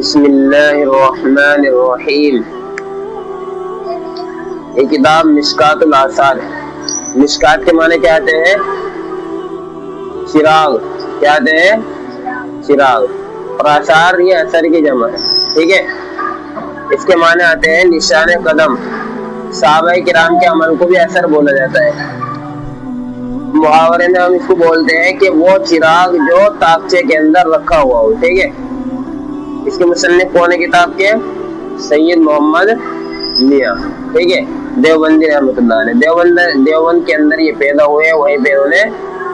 بسم اللہ الرحمن الرحیم. یہ کتاب مشکات الآثار ہے. مشکات کے معنی کیا آتے ہیں؟ چراغ. کیا آتے ہیں؟ چراغ. اور آثار یہ اثر کی جمع ہے. ٹھیک ہے. اس کے معنی آتے ہیں نشان قدم. صحابہ کرام کے عمل کو بھی اثر بولا جاتا ہے. محاورے میں ہم اس کو بولتے ہیں کہ وہ چراغ جو تاکچے کے اندر رکھا ہوا ہو. ٹھیک ہے. اس کے مصنف کون ہے کتاب کے؟ سید محمد میاں. ٹھیک ہے. دیوبندی رحمۃ اللہ علیہ. دیوبند کے اندر یہ پیدا ہوئے, وہیں پہ انہوں نے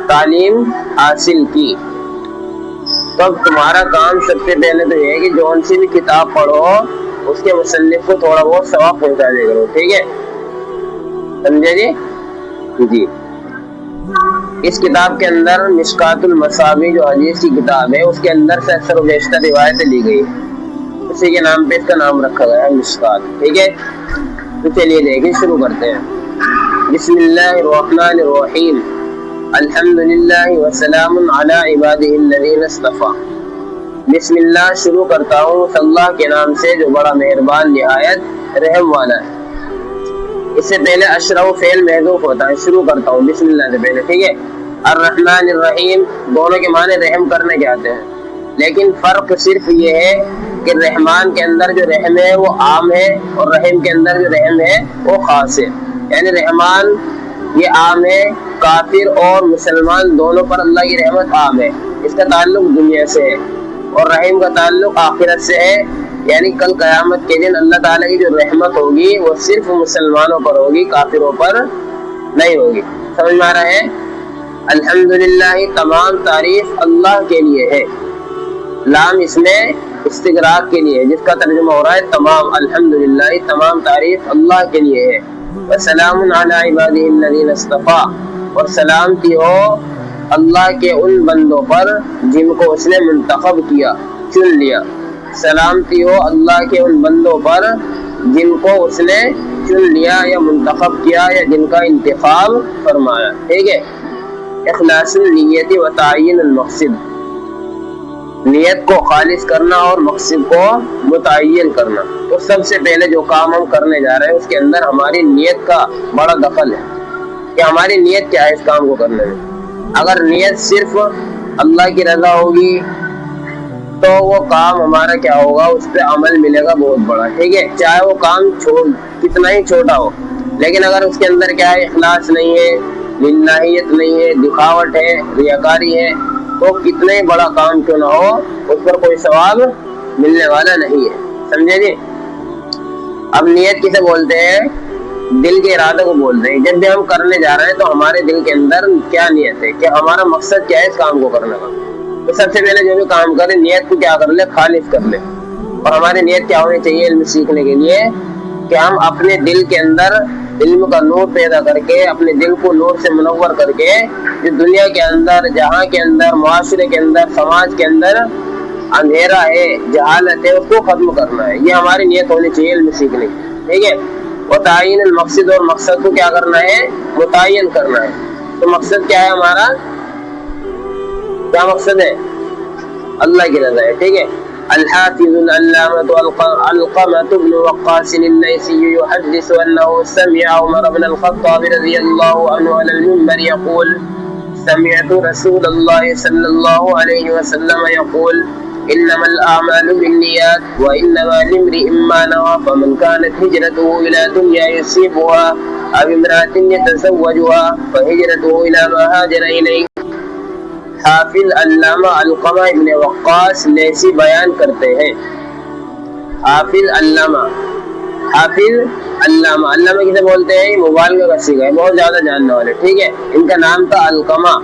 تعلیم حاصل کی. تو اب تمہارا کام سب سے پہلے تو یہ ہے کہ جون سی بھی کتاب پڑھو اس کے مصنف کو تھوڑا بہت ثواب پہنچا دیا کرو. ٹھیک ہے, سمجھے جی؟ جی. اس کتاب کے اندر مشکات المصابیح جو حدیث کی کتاب ہے اس کے اندر سے اکثر و بیشتر روایتیں لی گئی, اسی کے نام پہ اس کا نام رکھا گیا ہے مشکات. ٹھیک ہے. تو چلیے دیکھیں, شروع کرتے ہیں. بسم اللہ الرحمن الرحیم. الحمدللہ وسلام علی عبادہ الذین اصطفیٰ. بسم اللہ شروع کرتا ہوں اللہ کے نام سے جو بڑا مہربان نہایت رحم والا ہے. اس سے پہلے اشرف فعل محذوف ہوتا ہے. شروع کرتا ہوں بسم اللہ سے پہلے. ٹھیک ہے. الرحمن الرحیم دونوں کے معنی رحم کرنے کے آتے ہیں, لیکن فرق صرف یہ ہے کہ رحمان کے اندر جو رحم ہے وہ عام ہے اور رحیم کے اندر جو رحم ہے وہ خاص ہے. یعنی رحمان یہ عام ہے, کافر اور مسلمان دونوں پر اللہ کی رحمت عام ہے, اس کا تعلق دنیا سے ہے. اور رحیم کا تعلق آخرت سے ہے, یعنی کل قیامت کے دن اللہ تعالیٰ کی جو رحمت ہوگی وہ صرف مسلمانوں پر ہوگی, کافروں پر نہیں ہوگی. سمجھ میں آ رہا ہے؟ الحمدللہ تمام تعریف اللہ کے لیے ہے. لام اس میں استغراق کے لیے ہے, جس کا ترجمہ ہو رہا ہے تمام. الحمدللہ تمام تعریف اللہ کے لیے ہے. وسلام علی عبادہ الذین اصطفیٰ, اور سلامتی ہو اللہ کے ان بندوں پر جن کو اس نے منتخب کیا, چن لیا. سلامتی ہو اللہ کے ان بندوں پر جن کو اس نے چن لیا یا منتخب کیا یا جن کا انتخاب فرمایا. ٹھیک ہے. اخلاص النیت و تعین المقصد, نیت کو خالص کرنا اور مقصد کو متعین کرنا. تو سب سے پہلے جو کام ہم کرنے جا رہے ہیں اس کے اندر ہماری نیت کا بڑا دخل ہے کہ ہماری نیت کیا ہے اس کام کو کرنے میں. اگر نیت صرف اللہ کی رضا ہوگی تو وہ کام ہمارا کیا ہوگا, اس پہ عمل ملے گا بہت بڑا. ٹھیک ہے. چاہے وہ کام کتنا ہی چھوٹا ہو, لیکن اگر اس کے اندر کیا ہے, اخلاص نہیں ہے, للہیت نہیں ہے, دکھاوٹ ہے, ریاکاری ہے, تو کتنا ہی بڑا کام کیوں نہ ہو اس پر کوئی ثواب ملنے والا نہیں ہے. سمجھے جی؟ اب نیت کسے بولتے ہیں؟ دل کے ارادے کو بولتے ہیں. جب بھی ہم کرنے جا رہے ہیں تو ہمارے دل کے اندر کیا نیت ہے, کہ ہمارا مقصد کیا ہے اس کام کو کرنے کا. تو سب سے پہلے جو بھی کام کرے نیت کو کیا کر لے, خالص کر لے. اور ہماری نیت کیا ہونی چاہیے علم سیکھنے کے لیے, کہ ہم اپنے دل کے اندر علم کا نور پیدا کر کے, اپنے دل کو نور سے منور کر کے, جو دنیا کے اندر, جہاں کے اندر, معاشرے کے اندر, سماج کے اندر اندھیرا ہے, جہالت ہے, اس کو ختم کرنا ہے. یہ ہماری نیت ہونی چاہیے علم سیکھنے کی. ٹھیک ہے. وتعین المقصد, اور مقصد کو کیا کرنا ہے, متعین کرنا ہے. تو مقصد کیا ہے ہمارا, کیا مقصد ہے؟ اللہ کی رضا ہے. ٹھیک ہے. الحافظ العلامة علقمة بن وقاص الليثي يحدث أنه سمع عمر بن الخطاب رضي الله عنه على المنبر يقول سمعت رسول الله صلى الله عليه وسلم يقول إنما الأعمال بالنيات وإنما لامرئ ما نوى فمن كانت هجرته إلى دنيا يصيبها أو امرأة يتزوجها فهجرته إلى ما هاجر إليه. حافظ علامہ علقمہ ابن وقاص لیثی بیان کرتے ہیں. حافظ علامہ, علامہ کسے بولتے ہیں؟ مبالغہ کا صیغہ ہے, بہت زیادہ جاننے والے. ٹھیک ہے. ان کا نام تھا علقمہ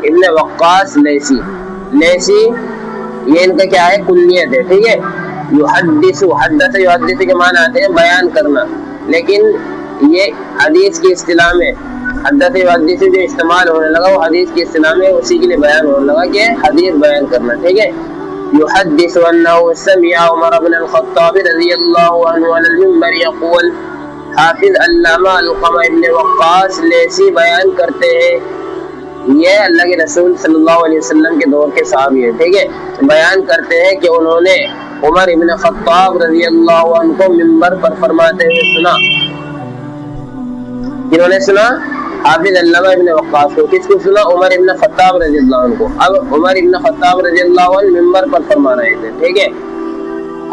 ابن وقاص لیثی. یہ ان کا کیا ہے, کنیت ہے. ٹھیک ہے. حدث کے معنی آتے ہیں بیان کرنا, لیکن یہ حدیث کی اصطلاح میں حدث جو استعمال ہونے لگا وہ حدیث کی اصطلاح میں اسی کے لیے بیان ہونے لگا کہ حدیث بیان کرنا. ٹھیک ہے. يحدث أنه سمع عمر بن الخطاب رضي الله عنه على المنبر يقول. حافظ علامہ علقمہ ابن وقاص لیثی بیان کرتے ہیں, یہ اللہ کے رسول صلی اللہ علیہ وسلم کے دور کے صحابی ہیں. ٹھیک ہے. بیان کرتے ہیں کہ انہوں نے عمر ابن خطاب رضی اللہ عنہ کو منبر پر فرماتے ہوئے سنا. جنہوں نے سنا؟ حافظ علامہ ابن وقاص کو. کس کو سنا؟ عمر ابن خطاب رضی اللہ عنہ کو. اب عمر ابن خطاب رضی اللہ عنہ منبر پر فرما رہے تھے. ٹھیک ہے.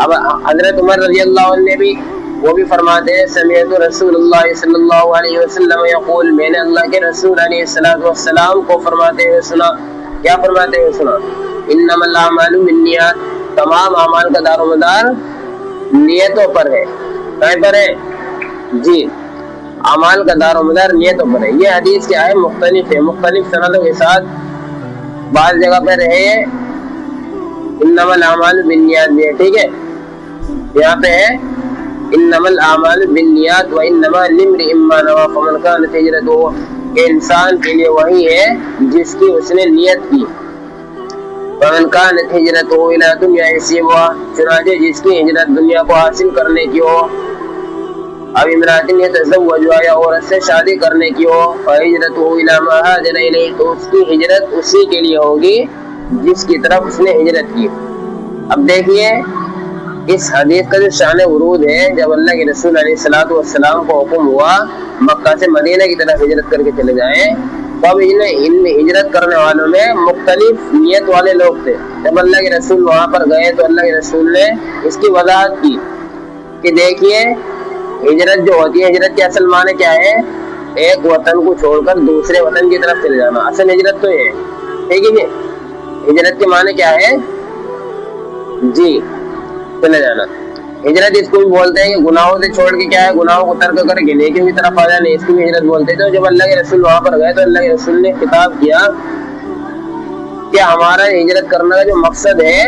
اب حضرت عمر رضی اللہ عنہ نے بھی وہ بھی فرماتے ہیں سمعت رسول اللہ صلی اللہ علیہ وسلم یقول، میں نے اللہ کے رسول علیہ الصلوۃ والسلام کو فرماتے ہوئے سنا. کیا فرماتے ہوئے سنا؟ انما الاعمال بالنیات، تمام اعمال کا دار و مدار نیتوں پر ہے. کہیں پر ہے؟ جی، اعمال کا دار و مدار نیتوں پر ہے. یہ حدیث کیا ہے؟ مختلف ہے، مختلف سندوں کے ساتھ. بعض جگہ پر ہے انما الاعمال بالنیات بھی ہے. ٹھیک ہے. یہاں پہ ہے انما الاعمال بالنیات وانما لامرئ ما نوى فمن كانت هجرته، کہ انسان کے لیے وہی ہے جس کی اس نے نیت کی. فمن كانت هجرته الى دنيا يصيبها، چنانچہ جس کی ہجرت دنیا کو حاصل کرنے کی ہو. اب امرأة يتزوجها، یا عورت سے شادی کرنے کی ہو. فهجرته الى ما هاجر اليه، تو اس کی ہجرت اسی کے لیے ہوگی جس کی طرف اس نے ہجرت کی. اب دیکھیے اس حدیث کا جو شان ورود ہے، جب اللہ کے رسول علیہ الصلوۃ والسلام کو حکم ہوا مکہ سے مدینہ کی طرف ہجرت کر کے چلے جائیں، تو اب ان ہجرت کرنے والوں میں مختلف نیت والے لوگ تھے. جب اللہ کے رسول وہاں پر گئے تو اللہ کے رسول نے اس کی وضاحت کی کہ دیکھیے ہجرت جو ہوتی ہے، ہجرت کے اصل معنی کیا ہے؟ ایک وطن کو چھوڑ کر دوسرے وطن کی طرف چلے جانا. اصل ہجرت تو یہ ہے. ٹھیک ہے جی. ہجرت کے معنی کیا ہے؟ جی، چلے جانا. ہجرت اس کو بھی بولتے ہیں کہ گناہوں سے چھوڑ کے کیا ہے، گناہوں کو ترک کر کے نیکیوں کی طرف آ جانا، اس کی بھی ہجرت بولتے ہیں. تو جب اللہ کے رسول وہاں پر گئے تو اللہ کے رسول نے خطاب کیا کہ ہمارا ہجرت کرنے کا جو مقصد ہے،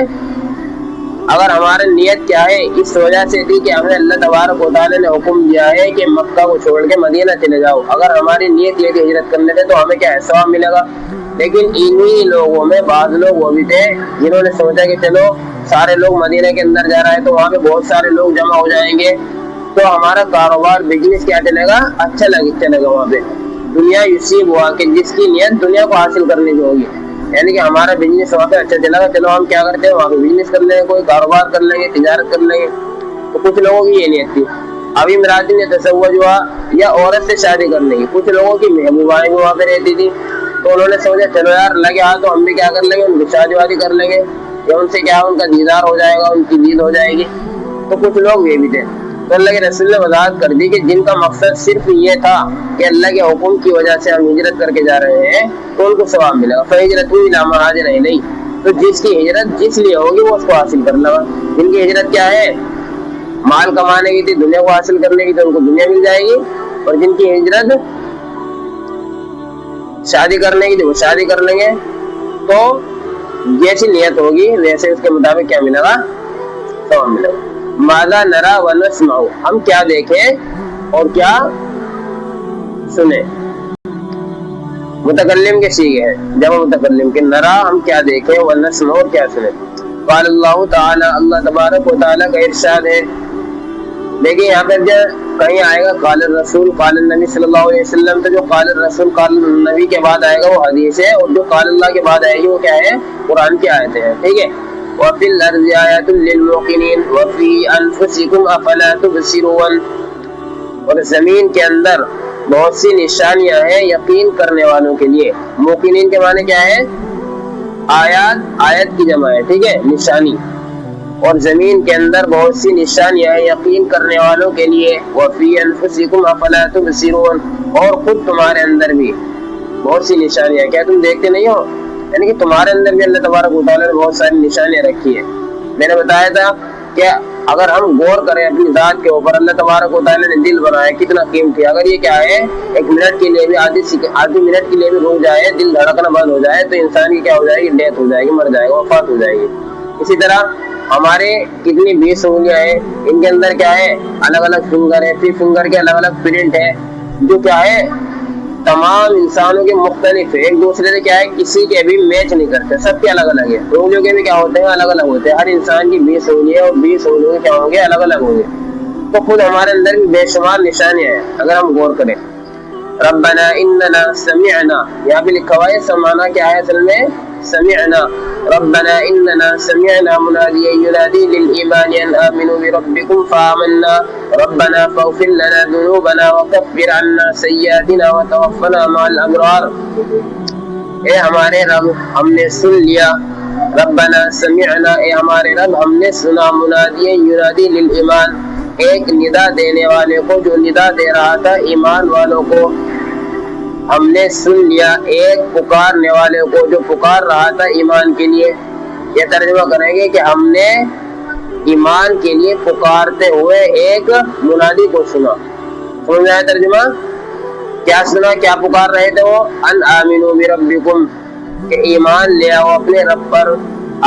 اگر ہماری نیت کیا ہے، اس وجہ سے تھی کہ ہمیں اللہ تبارک و تعالی نے حکم دیا ہے کہ مکہ کو چھوڑ کے مدینہ چلے جاؤ. اگر ہماری نیت یہ تھی ہجرت کرنے سے تو ہمیں کیا ہے، ثواب ملے گا. لیکن انہی لوگوں میں بعض لوگ وہ بھی تھے جنہوں نے سوچا کہ چلو سارے لوگ مدینہ کے اندر جا رہا ہے تو وہاں پہ بہت سارے لوگ جمع ہو جائیں گے، تو ہمارا کاروبار بزنس کیا چلے گا، اچھا چلے گا. وہاں پہ دنیا یصیب ہوا، کہ جس کی نیت دنیا کو حاصل کرنے کی ہوگی، یعنی کہ ہمارا بزنس وہاں پہ اچھا چلے گا، چلو ہم کیا کرتے ہیں وہاں پہ بزنس کر لیں گے، کوئی کاروبار کر لیں گے، تجارت کر لیں گے. تو کچھ لوگوں کی یہ نیت تھی. ابھی امرأۃ یتزوج ہوا، یا عورت سے شادی کرنے کی. کچھ لوگوں کی محبوبائیں بھی وہاں پہ رہتی تھی، تو انہوں نے سوچا چلو یار لگے ہاں تو ہم بھی کیا کر لیں گے، ان کی شادی وادی کر لیں گے، یا ان سے کیا ان کا دیدار ہو جائے گا، ان کی دید ہو جائے گی. تو کچھ لوگ یہ بھی تھے. تو اللہ کے رسول نے وضاحت کر دی کہ جن کا مقصد صرف یہ تھا کہ اللہ کے حکم کی وجہ سے ہم ہجرت کر کے جا رہے ہیں تو ان کو ثواب ملے گا. فہجرۃ الی ما ہاجر الیہ، تو جس کی ہجرت جس لیے ہوگی وہ اس کو حاصل کر لے گا. جن کی ہجرت کیا ہے، مال کمانے کی تھی، دنیا کو حاصل کرنے کی، تو ان کو دنیا مل جائے گی. اور جن کی ہجرت شادی کرنے کی تھی وہ شادی کر لیں گے. تو جیسی نیت ہوگی ویسے اس کے مطابق کیا ملے گا، ثواب ملے گا. ماذا نرا ونسمع، ہم کیا دیکھیں اور کیا سنیں. متکلم کے سیغے ہیں، جمع متکلم کے. نرا ہم کیا دیکھیں، ونسمع اور کیا سنیں. قال اللہ تعالی، اللہ تبارک و تعالی کا ارشاد ہے. دیکھیں یہاں پر جو کہیں آئے گا قال الرسول قال النبی صلی اللہ علیہ وسلم، تو جو قال الرسول قال النبی کے بعد آئے گا وہ حدیث ہے، اور جو قال اللہ کے بعد آئے گی وہ کیا ہے، قرآن کی آیتیں ہیں. ٹھیک ہے. وَفِي الْأَرْضِ آيَاتٌ لِّلْمُوقِنِينَ وَفِي أَنفُسِكُمْ أَفَلَا تُبْصِرُونَ، اور زمین کے اندر بہت سی نشانیاں ہیں یقین کرنے والوں کے لیے. موقنین کے معنی کیا ہے، آیات، آیت کی جمع ہے. ٹھیک ہے، نشانی. اور زمین کے اندر بہت سی نشانیاں ہیں یقین کرنے والوں کے لیے. وَفِي أَنفُسِكُمْ أَفَلَا تُبْصِرُونَ، اور خود تمہارے اندر بھی بہت سی نشانیاں، کیا تم دیکھتے نہیں ہو، یعنی کہ تمہارے اندر بھی اللہ تبارک و تعالیٰ نے بہت ساری نشانیاں رکھی ہیں. میں نے بتایا تھا کہ اگر ہم غور کریں اپنی ذات کے اوپر، اللہ تبارک و تعالیٰ نے دل بنایا کتنا قیمتی. اگر یہ کیا ہے، ایک منٹ کے لیے بھی آدھی منٹ کے لیے بھی رک جائے، دل دھڑکنا بند ہو جائے، تو انسان کی کیا ہو جائے گی، ڈیتھ ہو جائے گی، مر جائے گا، وفات ہو جائے گی. اسی طرح ہمارے کتنی 20 انگلیاں ہیں، ان کے اندر کیا ہے، الگ الگ فنگر ہے، پھر فنگر کے الگ الگ پرنٹ ہے، جو کیا ہے تمام انسانوں کے مختلف ہے، ایک دوسرے سے کیا ہے کسی کے بھی میچ نہیں کرتے، سب کے الگ الگ ہے. انگلیوں کے بھی کیا ہوتے ہیں، الگ الگ ہوتے ہیں. ہر انسان کی 20 انگلیاں اور 20 انگلیوں کیا ہوں گے، الگ الگ ہوں گے. تو خود ہمارے اندر بھی بے شمار نشانیاں ہیں اگر ہم غور کریں. ربنا اننا سمعنا، یہاں پہ لکھا ہوا ہے سمعنا کیا ہے اصل میں، سمعنا. ربنا إننا سمعنا مناديا ينادي للإيمان أن آمنوا بربكم فآمنا ربنا فاغفر لنا ذنوبنا وكفر عنا سيئاتنا وتوفنا مع الأبرار. اے ہمارے رب ہم نے سن لیا، ربنا سمعنا اے ہمارے رب ہم نے سنا، منادیا ینادی للایمان ایک ندا دینے والے کو جو ندا دے رہا تھا ایمان والوں کو، ہم نے سن لیا ایک پکارنے والے کو جو پکار رہا تھا ایمان کے لیے. یہ ترجمہ کریں گے کہ ہم نے ایمان کے لیے پکارتے ہوئے ایک منادی کو سنا. سمجھ آیا ترجمہ؟ کیا سنا، کیا پکار رہے تھے وہ؟ ان آمنو بربکم کہ ایمان لے آؤ اپنے رب پر.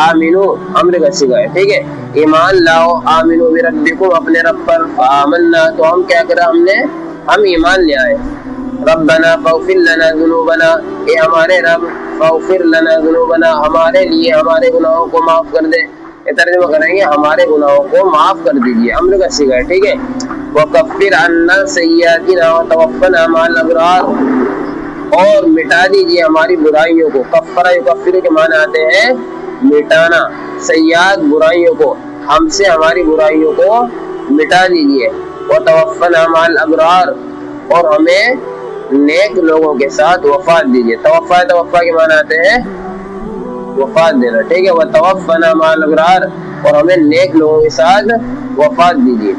آمنو امر کا صیغہ ہے، ٹھیک ہے، ایمان لاؤ آمنو بربکم اپنے رب پر. فآمنا تو ہم کیا کرا، ہم ایمان لے آئے. ربنا فاغفر لنا ذنوبنا اے ہمارے رب فاغفر لنا ذنوبنا ہمارے لیے ہمارے گناہوں کو معاف کر دے. یہ ترجمہ کریں گے ہمارے گناہوں کو معاف کر دیجیے، امر کا صیغہ ہے، ٹھیک ہے. وَكَفِّرْ عَنَّا سَيِّئَاتِنَا وَتَوَفَّنَا مَعَ الْأَبْرَارِ اور مٹا دیجیے ہماری برائیوں کو. کفرہ یکفر کے معنی آتے ہیں مٹانا، سیئات برائیوں کو، ہم سے ہماری برائیوں کو مٹا دیجیے. وَتَوَفَّنَا مَعَ الْأَبْرَارِ اور ہمیں نیک لوگوں کے ساتھ وفات دیجیے. توفا کے معنی آتے ہیں وفات دینا، ٹھیک ہے. وَتَوَفَّنَا مَعَ الْأَبْرَارِ اور ہمیں نیک لوگوں کے ساتھ وفات دیجیے.